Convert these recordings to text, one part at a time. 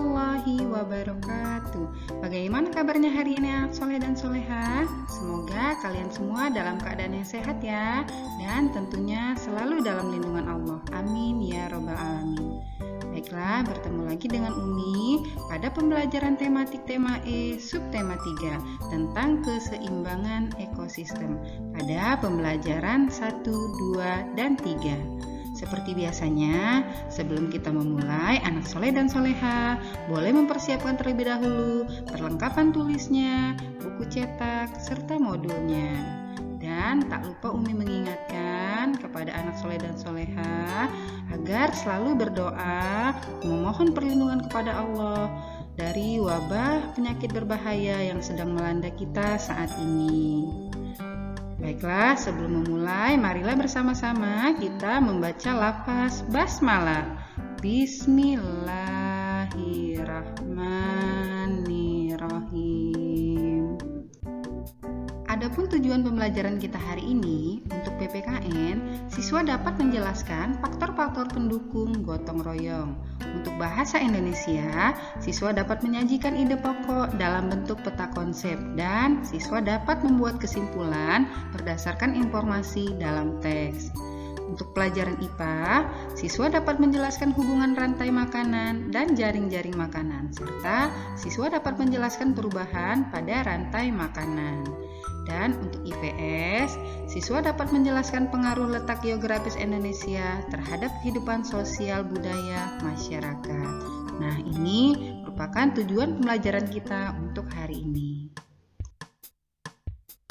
warahmatullahi wabarakatuh. Bagaimana kabarnya hari ini anak soleh dan soleha? Semoga kalian semua dalam keadaan yang sehat ya, dan tentunya selalu dalam lindungan Allah. Amin ya robbal alamin. Baiklah, bertemu lagi dengan Umi pada pembelajaran tematik tema E subtema 3 tentang keseimbangan ekosistem pada pembelajaran 1, 2, dan 3. Seperti biasanya, sebelum kita memulai, anak soleh dan soleha boleh mempersiapkan terlebih dahulu perlengkapan tulisnya, buku cetak, serta modulnya. Dan tak lupa Umi mengingatkan kepada anak soleh dan soleha agar selalu berdoa memohon perlindungan kepada Allah dari wabah penyakit berbahaya yang sedang melanda kita saat ini. Baiklah, sebelum memulai, marilah bersama-sama kita membaca lafaz basmalah. Bismillahirrahmanirrahim. Adapun tujuan pembelajaran kita hari ini untuk PPKN, siswa dapat menjelaskan faktor-faktor pendukung gotong royong. Untuk bahasa Indonesia, siswa dapat menyajikan ide pokok dalam bentuk peta konsep dan siswa dapat membuat kesimpulan berdasarkan informasi dalam teks. Untuk pelajaran IPA, siswa dapat menjelaskan hubungan rantai makanan dan jaring-jaring makanan, serta siswa dapat menjelaskan perubahan pada rantai makanan. Dan untuk IPS, siswa dapat menjelaskan pengaruh letak geografis Indonesia terhadap kehidupan sosial budaya masyarakat. Nah, ini merupakan tujuan pembelajaran kita untuk hari ini.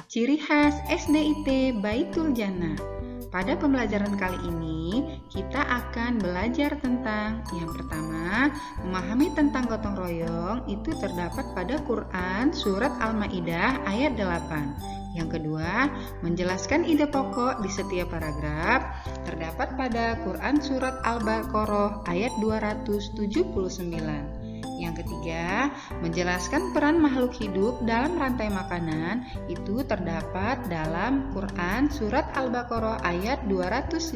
Ciri khas SDIT Baitul Jannah. Pada pembelajaran kali ini, kita akan belajar tentang yang pertama, memahami tentang gotong royong itu terdapat pada Quran Surat Al-Maidah ayat 8. Yang kedua, menjelaskan ide pokok di setiap paragraf terdapat pada Quran Surat Al-Baqarah ayat 279. Yang ketiga, menjelaskan peran makhluk hidup dalam rantai makanan itu terdapat dalam Quran Surat Al-Baqarah ayat 255.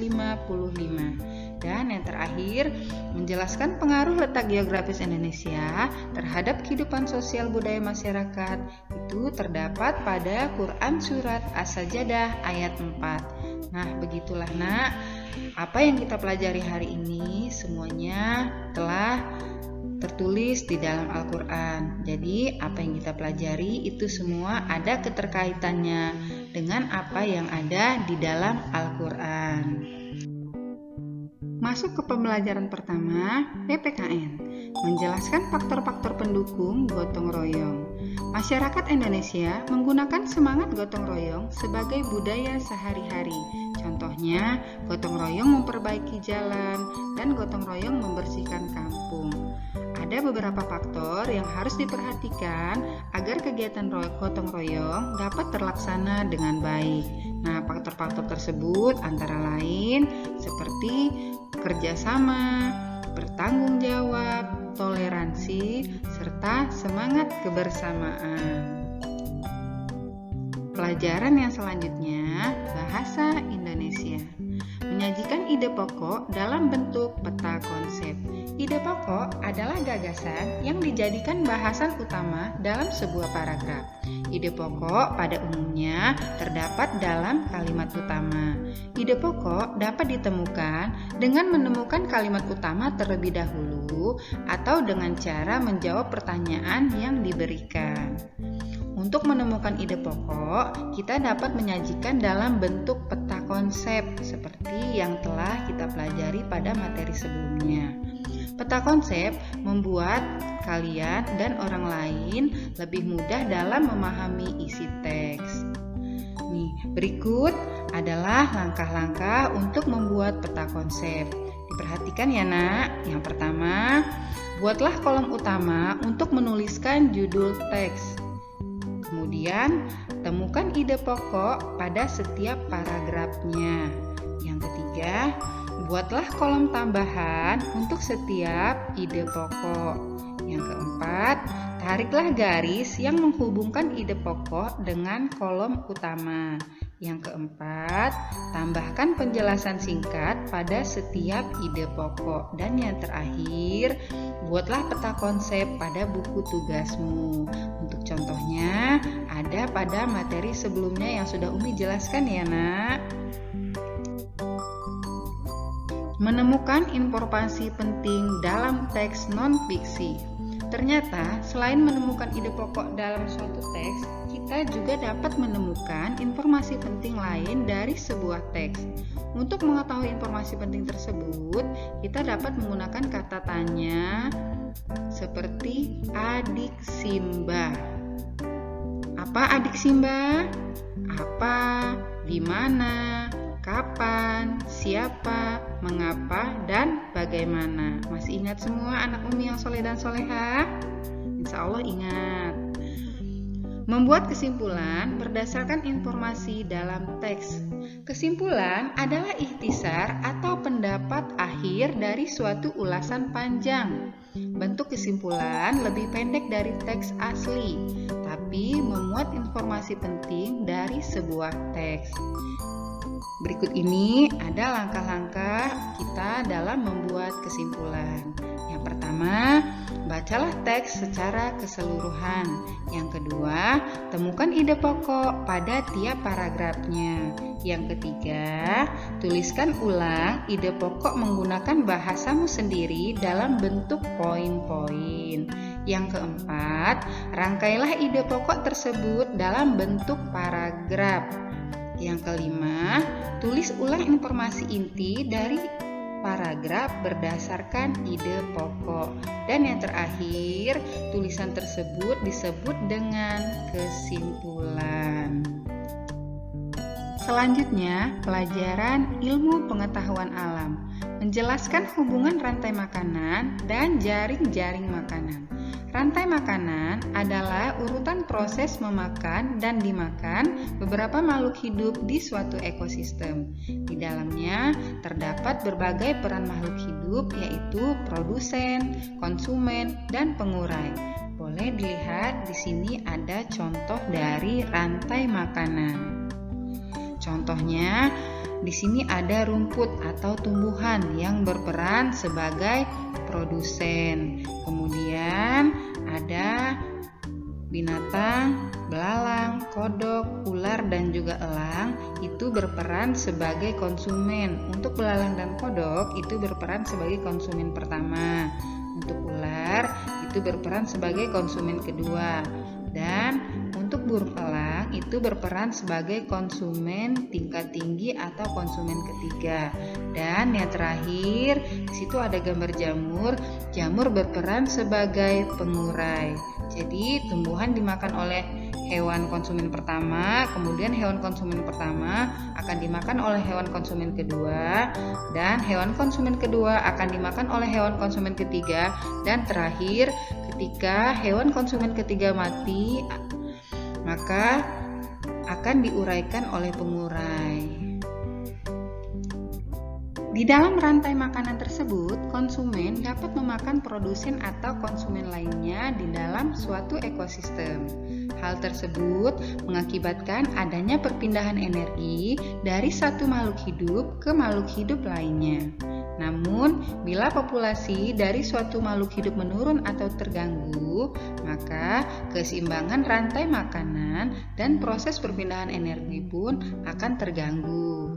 Dan yang terakhir, menjelaskan pengaruh letak geografis Indonesia terhadap kehidupan sosial budaya masyarakat itu terdapat pada Quran Surat As-Sajdah ayat 4. Nah, begitulah nak, apa yang kita pelajari hari ini semuanya telah tertulis di dalam Al-Quran. Jadi apa yang kita pelajari itu semua ada keterkaitannya dengan apa yang ada di dalam Al-Quran. Masuk ke pembelajaran pertama, PPKN. Menjelaskan faktor-faktor pendukung gotong royong. Masyarakat Indonesia menggunakan semangat gotong royong sebagai budaya sehari-hari. Contohnya, gotong royong memperbaiki jalan dan gotong royong membersihkan kampung. Ada beberapa faktor yang harus diperhatikan agar kegiatan gotong royong dapat terlaksana dengan baik. Nah, faktor-faktor tersebut antara lain seperti kerjasama, bertanggung jawab, toleransi, serta semangat kebersamaan. Pelajaran yang selanjutnya, bahasa Indonesia. Menyajikan ide pokok dalam bentuk peta konsep. Ide pokok adalah gagasan yang dijadikan bahasan utama dalam sebuah paragraf. Ide pokok pada umumnya terdapat dalam kalimat utama. Ide pokok dapat ditemukan dengan menemukan kalimat utama terlebih dahulu atau dengan cara menjawab pertanyaan yang diberikan. Untuk menemukan ide pokok, kita dapat menyajikan dalam bentuk peta konsep seperti yang telah kita pelajari pada materi sebelumnya. Peta konsep membuat kalian dan orang lain lebih mudah dalam memahami isi teks. Nih, berikut adalah langkah-langkah untuk membuat peta konsep. Diperhatikan ya nak. Yang pertama, buatlah kolom utama untuk menuliskan judul teks. Kemudian, temukan ide pokok pada setiap paragrafnya. Yang ketiga, buatlah kolom tambahan untuk setiap ide pokok. Yang keempat, tariklah garis yang menghubungkan ide pokok dengan kolom utama. Yang keempat, tambahkan penjelasan singkat pada setiap ide pokok. Dan yang terakhir, buatlah peta konsep pada buku tugasmu. Untuk contohnya, ada pada materi sebelumnya yang sudah Umi jelaskan ya nak. Menemukan informasi penting dalam teks non-fiksi. Ternyata, selain menemukan ide pokok dalam suatu teks, kita juga dapat menemukan informasi penting lain dari sebuah teks. Untuk mengetahui informasi penting tersebut, kita dapat menggunakan kata tanya seperti adik Simba. Apa adik Simba? Apa? Di mana? Kapan, siapa, mengapa, dan bagaimana. Masih ingat semua anak Umi yang soleh dan soleha? Insya Allah ingat. Membuat kesimpulan berdasarkan informasi dalam teks. Kesimpulan adalah ikhtisar atau pendapat akhir dari suatu ulasan panjang. Bentuk kesimpulan lebih pendek dari teks asli, tapi memuat informasi penting dari sebuah teks. Berikut ini ada langkah-langkah kita dalam membuat kesimpulan. Yang pertama, bacalah teks secara keseluruhan. Yang kedua, temukan ide pokok pada tiap paragrafnya. Yang ketiga, tuliskan ulang ide pokok menggunakan bahasamu sendiri dalam bentuk poin-poin. Yang keempat, rangkailah ide pokok tersebut dalam bentuk paragraf. Yang kelima, tulis ulang informasi inti dari paragraf berdasarkan ide pokok. Dan yang terakhir, tulisan tersebut disebut dengan kesimpulan. Selanjutnya, pelajaran ilmu pengetahuan alam. Menjelaskan hubungan rantai makanan dan jaring-jaring makanan. Rantai makanan adalah urutan proses memakan dan dimakan beberapa makhluk hidup di suatu ekosistem. Di dalamnya terdapat berbagai peran makhluk hidup, yaitu produsen, konsumen, dan pengurai. Boleh dilihat di sini ada contoh dari rantai makanan. Contohnya, di sini ada rumput atau tumbuhan yang berperan sebagai produsen. Kemudian ada binatang, belalang, kodok, ular, dan juga elang itu berperan sebagai konsumen. Untuk belalang dan kodok itu berperan sebagai konsumen pertama. Untuk ular itu berperan sebagai konsumen kedua. Dan untuk burung elang itu berperan sebagai konsumen tingkat tinggi atau konsumen ketiga. Dan yang terakhir, di situ ada gambar jamur. Jamur berperan sebagai pengurai. Jadi tumbuhan dimakan oleh hewan konsumen pertama, kemudian hewan konsumen pertama akan dimakan oleh hewan konsumen kedua, dan hewan konsumen kedua akan dimakan oleh hewan konsumen ketiga, dan terakhir ketika hewan konsumen ketiga mati, maka akan diuraikan oleh pengurai. Di dalam rantai makanan tersebut, konsumen dapat memakan produsen atau konsumen lainnya di dalam suatu ekosistem. Hal tersebut mengakibatkan adanya perpindahan energi dari satu makhluk hidup ke makhluk hidup lainnya. Namun, bila populasi dari suatu makhluk hidup menurun atau terganggu, maka keseimbangan rantai makanan dan proses perpindahan energi pun akan terganggu.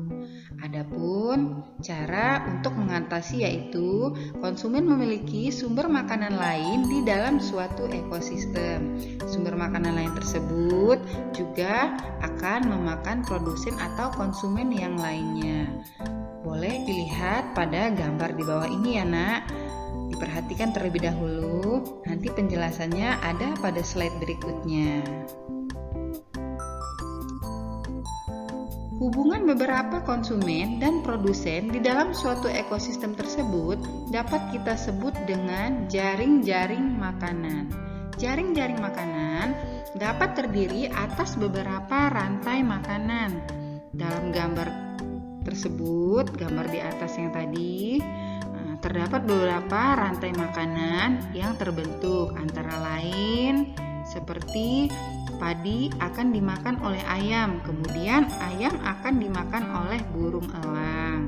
Adapun cara untuk mengatasi yaitu konsumen memiliki sumber makanan lain di dalam suatu ekosistem. Sumber makanan lain tersebut juga akan memakan produsen atau konsumen yang lainnya. Boleh dilihat pada gambar di bawah ini ya nak. Diperhatikan terlebih dahulu, nanti penjelasannya ada pada slide berikutnya. Hubungan beberapa konsumen dan produsen di dalam suatu ekosistem tersebut dapat kita sebut dengan jaring-jaring makanan. Jaring-jaring makanan dapat terdiri atas beberapa rantai makanan. Dalam gambar tersebut, gambar di atas yang tadi, terdapat beberapa rantai makanan yang terbentuk, antara lain seperti padi akan dimakan oleh ayam, kemudian ayam akan dimakan oleh burung elang.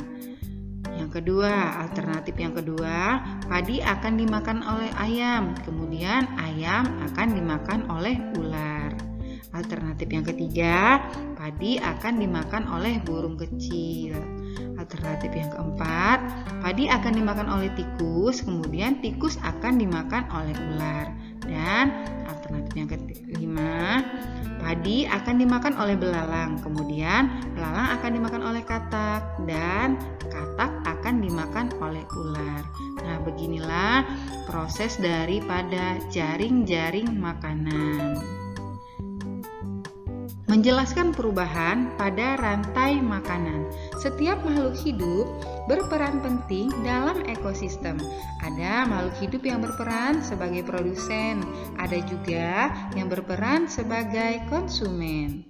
Yang kedua, alternatif yang kedua, padi akan dimakan oleh ayam, kemudian ayam akan dimakan oleh ular. Alternatif yang ketiga, padi akan dimakan oleh burung kecil. Alternatif yang keempat, padi akan dimakan oleh tikus, kemudian tikus akan dimakan oleh ular. Dan alternatif yang kelima, padi akan dimakan oleh belalang, kemudian belalang akan dimakan oleh katak, dan katak akan dimakan oleh ular. Nah, beginilah proses daripada jaring-jaring makanan. Menjelaskan perubahan pada rantai makanan. Setiap makhluk hidup berperan penting dalam ekosistem. Ada makhluk hidup yang berperan sebagai produsen, ada juga yang berperan sebagai konsumen.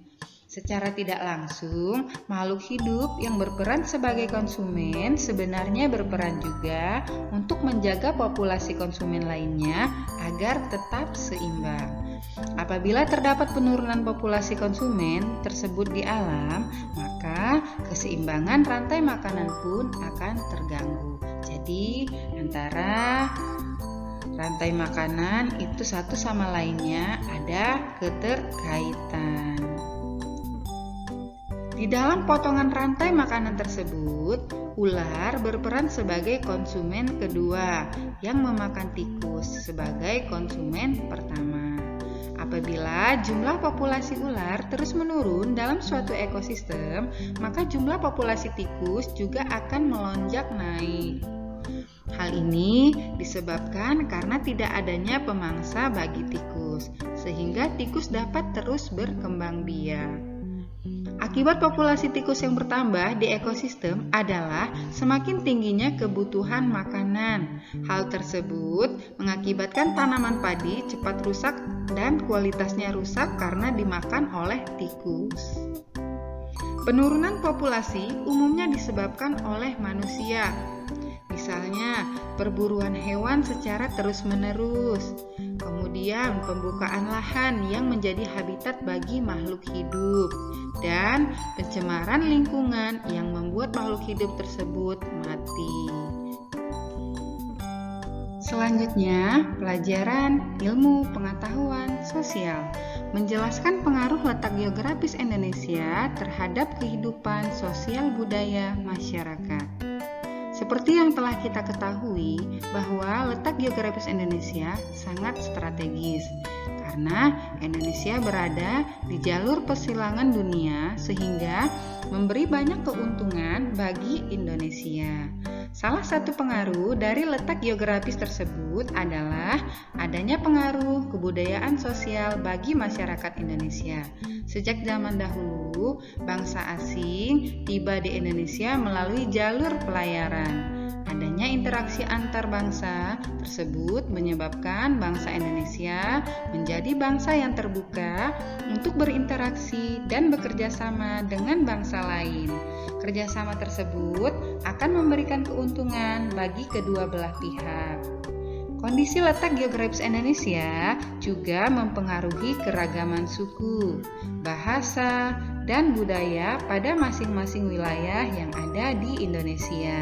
Secara tidak langsung, makhluk hidup yang berperan sebagai konsumen sebenarnya berperan juga untuk menjaga populasi konsumen lainnya agar tetap seimbang. Apabila terdapat penurunan populasi konsumen tersebut di alam, maka keseimbangan rantai makanan pun akan terganggu. Jadi, antara rantai makanan itu satu sama lainnya ada keterkaitan. Di dalam potongan rantai makanan tersebut, ular berperan sebagai konsumen kedua yang memakan tikus sebagai konsumen pertama. Apabila jumlah populasi ular terus menurun dalam suatu ekosistem, maka jumlah populasi tikus juga akan melonjak naik. Hal ini disebabkan karena tidak adanya pemangsa bagi tikus, sehingga tikus dapat terus berkembang biak. Akibat populasi tikus yang bertambah di ekosistem adalah semakin tingginya kebutuhan makanan. Hal tersebut mengakibatkan tanaman padi cepat rusak dan kualitasnya rusak karena dimakan oleh tikus. Penurunan populasi umumnya disebabkan oleh manusia. Misalnya, perburuan hewan secara terus-menerus, kemudian pembukaan lahan yang menjadi habitat bagi makhluk hidup, dan pencemaran lingkungan yang membuat makhluk hidup tersebut mati. Selanjutnya, pelajaran ilmu pengetahuan sosial menjelaskan pengaruh letak geografis Indonesia terhadap kehidupan sosial budaya masyarakat. Seperti yang telah kita ketahui bahwa letak geografis Indonesia sangat strategis karena Indonesia berada di jalur persilangan dunia sehingga memberi banyak keuntungan bagi Indonesia. Salah satu pengaruh dari letak geografis tersebut adalah adanya pengaruh kebudayaan sosial bagi masyarakat Indonesia. Sejak zaman dahulu, bangsa asing tiba di Indonesia melalui jalur pelayaran. Adanya interaksi antar bangsa tersebut menyebabkan bangsa Indonesia menjadi bangsa yang terbuka untuk berinteraksi dan bekerja sama dengan bangsa lain. Kerjasama tersebut akan memberikan keuntungan bagi kedua belah pihak. Kondisi letak geografis Indonesia juga mempengaruhi keragaman suku, bahasa, dan budaya pada masing-masing wilayah yang ada di Indonesia.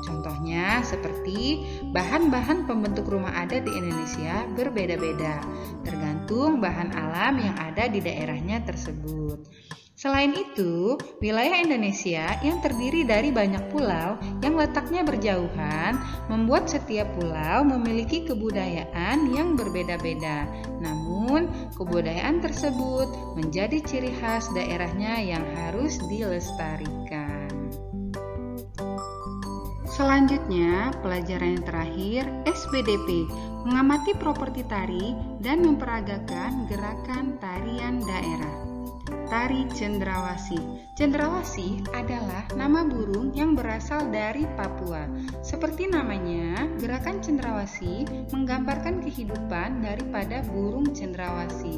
Contohnya seperti bahan-bahan pembentuk rumah adat di Indonesia berbeda-beda, tergantung bahan alam yang ada di daerahnya tersebut. Selain itu, wilayah Indonesia yang terdiri dari banyak pulau yang letaknya berjauhan membuat setiap pulau memiliki kebudayaan yang berbeda-beda. Namun, kebudayaan tersebut menjadi ciri khas daerahnya yang harus dilestarikan. Selanjutnya, pelajaran yang terakhir, SBDP, mengamati properti tari dan memperagakan gerakan tarian daerah. Tari Cendrawasih. Cendrawasih adalah nama burung yang berasal dari Papua. Seperti namanya, gerakan cendrawasih menggambarkan kehidupan daripada burung cendrawasih.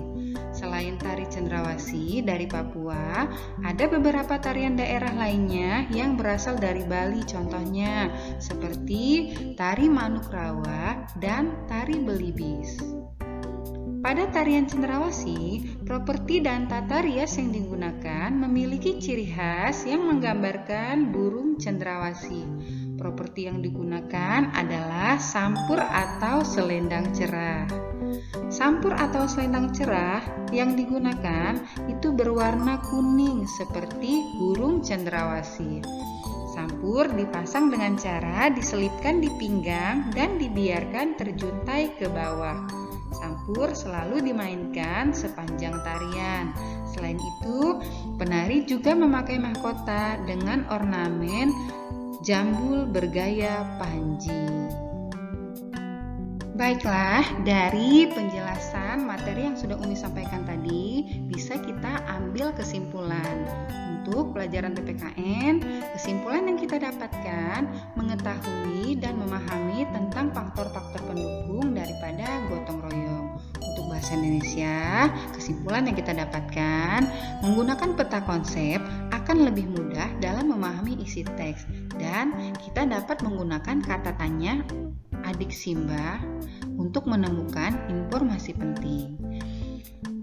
Selain tari cendrawasih dari Papua, ada beberapa tarian daerah lainnya yang berasal dari Bali, contohnya seperti tari Manuk Rawa dan tari Belibis. Pada tarian cendrawasih, properti dan tata rias yang digunakan memiliki ciri khas yang menggambarkan burung cendrawasih. Properti yang digunakan adalah sampur atau selendang cerah. Sampur atau selendang cerah yang digunakan itu berwarna kuning seperti burung cendrawasih. Sampur dipasang dengan cara diselipkan di pinggang dan dibiarkan terjuntai ke bawah. Sampur selalu dimainkan sepanjang tarian. Selain itu, penari juga memakai mahkota dengan ornamen jambul bergaya panji. Baiklah, dari penjelasan materi yang sudah Umi sampaikan tadi, bisa kita ambil kesimpulan. Untuk pelajaran PPKN, kesimpulan yang kita dapatkan mengetahui dan memahami tentang faktor-faktor pendukung daripada gotong royong. Untuk bahasa Indonesia, kesimpulan yang kita dapatkan menggunakan peta konsep akan lebih mudah dalam memahami isi teks, dan kita dapat menggunakan kata tanya adik Simba untuk menemukan informasi penting.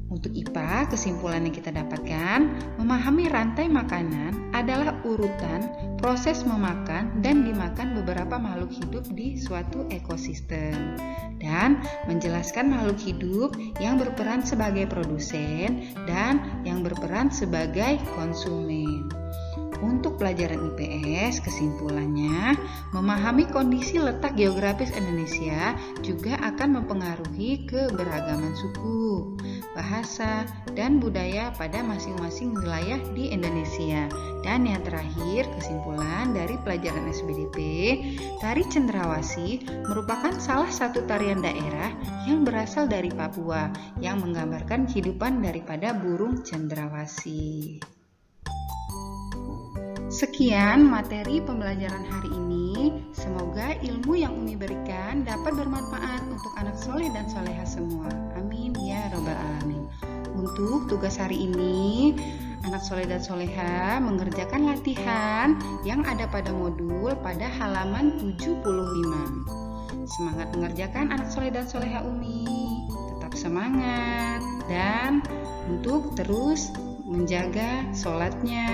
Untuk IPA, kesimpulan yang kita dapatkan, memahami rantai makanan adalah urutan proses memakan dan dimakan beberapa makhluk hidup di suatu ekosistem, dan menjelaskan makhluk hidup yang berperan sebagai produsen dan yang berperan sebagai konsumen. Untuk pelajaran IPS, kesimpulannya, memahami kondisi letak geografis Indonesia juga akan mempengaruhi keberagaman suku, bahasa, dan budaya pada masing-masing wilayah di Indonesia. Dan yang terakhir, kesimpulan dari pelajaran SBDP, tari cendrawasih merupakan salah satu tarian daerah yang berasal dari Papua yang menggambarkan kehidupan daripada burung cendrawasih. Sekian materi pembelajaran hari ini. Semoga ilmu yang Umi berikan dapat bermanfaat untuk anak soleh dan soleha semua. Amin ya robbal alamin. Untuk tugas hari ini, anak soleh dan soleha mengerjakan latihan yang ada pada modul pada halaman 75. Semangat mengerjakan anak soleh dan soleha Umi. Tetap semangat dan untuk terus menjaga sholatnya,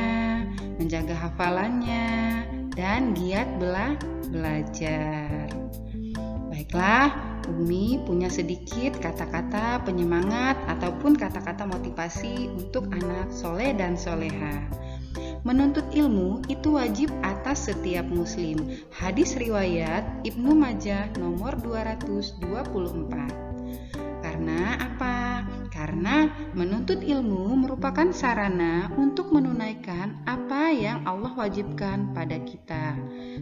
menjaga hafalannya, dan giat belajar. Baiklah, Umi punya sedikit kata-kata penyemangat ataupun kata-kata motivasi untuk anak soleh dan soleha. Menuntut ilmu itu wajib atas setiap muslim. Hadis riwayat Ibnu Majah nomor 224. Karena apa? Karena menuntut ilmu merupakan sarana untuk menunaikan apa yang Allah wajibkan pada kita.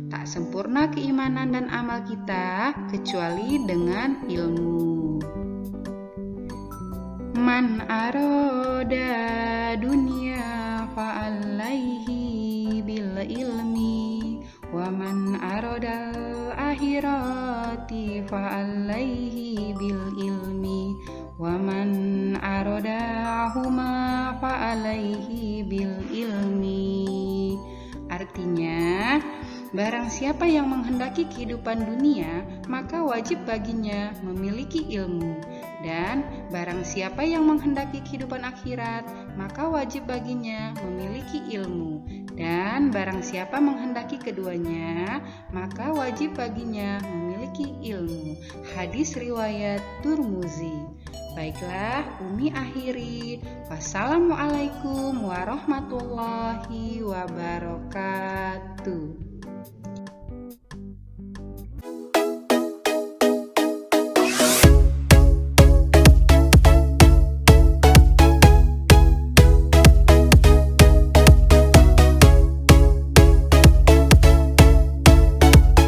Tak sempurna keimanan dan amal kita kecuali dengan ilmu. Man aroda dunia fa'alaihi bil ilmi wa man aroda akhirati fa'alaihi bil ilmi wa man arodahuma fa'alaihi bil ilmi. Artinya, barang siapa yang menghendaki kehidupan dunia, maka wajib baginya memiliki ilmu. Dan barang siapa yang menghendaki kehidupan akhirat, maka wajib baginya memiliki ilmu. Dan barang siapa menghendaki keduanya, maka wajib baginya memiliki ilmu. Hadis riwayat Tirmizi. Baiklah, Umi akhiri. Wassalamualaikum warahmatullahi wabarakatuh.